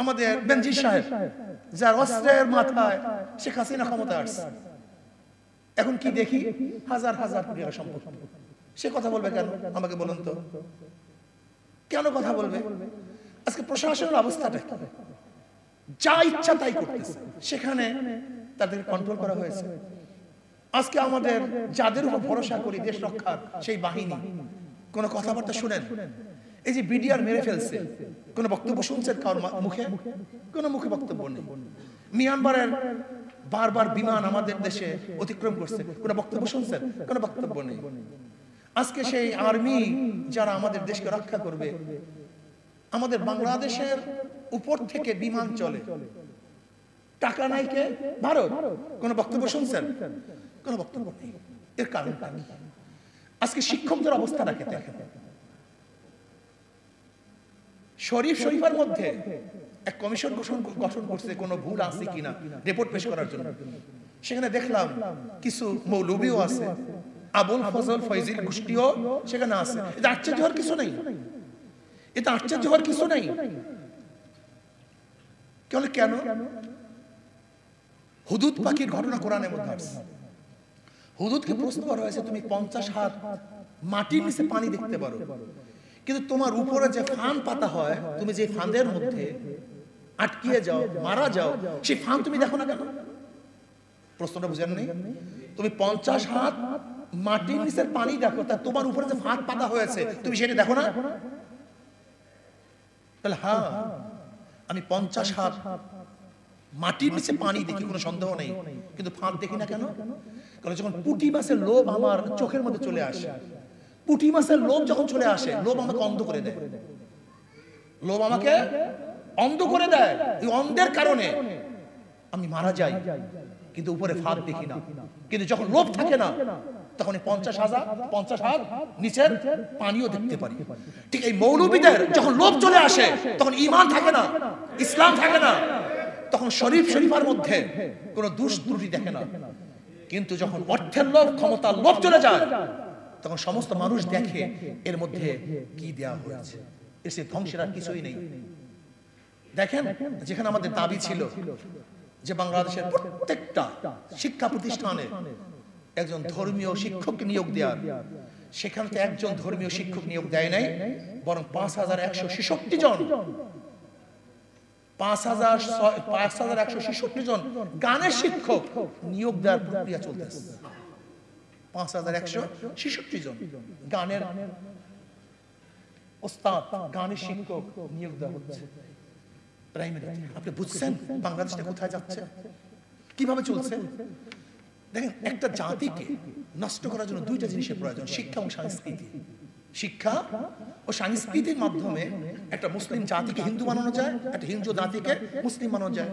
আমাদের বেনজির সাহেব, যার অস্ত্রের মাথায় শেখ হাসিনা ক্ষমতা আসছে, এখন কি দেখি হাজার হাজার কোটি টাকা সম্পদ। সে কথা বলবে কেন? আমাকে বলুন তো, কেন কথা বলবে? আজকে প্রশাসনের অবস্থাটা কি? যা ইচ্ছা তাই করতেছে, সেখানে তাদের কন্ট্রোল করা হয়েছে। আজকে আমাদের যাদের উপর ভরসা করি দেশ রক্ষার সেই বাহিনী, কোন কথাবার্তা শুনেন? এই যে বিডিআর মেরে ফেলছে, কোন বক্তব্য শুনছেন কারোর মুখে? কোন মুখে বক্তব্য নেই। মিয়ানমারের বারবার বিমান আমাদের দেশে অতিক্রম করছে, কোন বক্তব্য শুনছেন? কোন বক্তব্য নেই। আজকে সেই আর্মি যারা আমাদের দেশকে রক্ষা করবে, আমাদের বাংলাদেশের উপর থেকে বিমান চলে, টাকা নাই কে? ভারত। কোন বক্তব্য শুনছেন? কোন বক্তব্য নেই। এর কারণটা কি? আজকে শিক্ষকদের অবস্থাটাকে দেখেন। শরীফের মধ্যে এক কমিশন গঠন করছে কোন ভুল আছে কিনা রিপোর্ট পেশ করার জন্য। সেখানে দেখলাম কিছু মৌলবীও আছে, আবুল ফজল ফয়জিল গোষ্ঠীও সেখানে আছে। এটা আশ্চর্য হওয়ার কিছু নেই, এটা আশ্চর্য হওয়ার কিছু নেই। কেন? হুদুদ পাখির ঘটনা কোরআনের মধ্যে আছে। হুদুদকে প্রশ্ন করা হয়েছে, তুমি 50 হাত মাটির নিচে পানি দেখতে পারো, কিন্তু তোমার উপরে যে ফান পাতা হয়, তুমি যে ফাঁদের মধ্যে আটকিয়ে যাও, মারা যাও, সেই ফান তুমি দেখো না কেন? প্রশ্নটা বুঝেন নাই? তুমি 50 হাত মাটির নিচে পানি দেখো, তা তোমার উপরে যে ফাঁদ পাতা হয়েছে তুমি সেটা দেখো না? তাহলে হ্যাঁ, আমি 50 হাত মাটির নিচে পানি দেখি, কোনো সন্দেহ নেই, কিন্তু ফাঁদ দেখি না কেন? কারণ যখন পুঁটি মাছের লোভ আমার চোখের মধ্যে চলে আসে, পুঁটি মাছের লোভ যখন চলে আসে, লোভ আমাকে অন্ধ করে দেয়। লোভ আমাকে অন্ধ করে দেয়। এই অন্ধের কারণে আমি মারা যাই, কিন্তু উপরে ফাঁদ দেখি না। কিন্তু যখন লোভ থাকে না, তখন 50 হাত নিচের পানিও দেখতে পারি। ঠিক এই মৌলবীদের যখন লোভ চলে আসে, তখন ঈমান থাকে না, ইসলাম থাকে না, তখন শরীফের মধ্যে কোনো দোষ ত্রুটি দেখে না। কিন্তু যখন অর্থের লোভ, ক্ষমতার লোভ চলে যায়, তখন সমস্ত মানুষ দেখে এর মধ্যে কি দেওয়া হয়েছে, এসে ধ্বংসের আর কিছুই নেই। দেখেন, যেখানে আমাদের দাবি ছিল যে বাংলাদেশের প্রত্যেকটা শিক্ষা প্রতিষ্ঠানে একজন ধর্মীয় শিক্ষককে নিয়োগ দেওয়ার, সেখানে তো একজন ধর্মীয় শিক্ষক নিয়োগ দেয় নাই, বরং 5166 জন 5166 জন গানের শিক্ষক নিয়োগ দেওয়ার প্রক্রিয়া চলতেছে। 5166 জন গানের ওস্তাদ, গানের শিক্ষক নিয়োগ দেওয়া হচ্ছে প্রাইমারি। আপনি বুঝছেন বাংলাদেশটা কোথায় যাচ্ছে, কিভাবে চলছে? দেখেন, একটা জাতিকে নষ্ট করার জন্য দুইটা জিনিসের প্রয়োজন, শিক্ষা এবং সংস্কৃতি। শিক্ষা ও সংস্কৃতির মাধ্যমে একটা মুসলিম জাতিকে হিন্দু বানানো যায়, একটা হিন্দু জাতিকে মুসলিম বানানো যায়।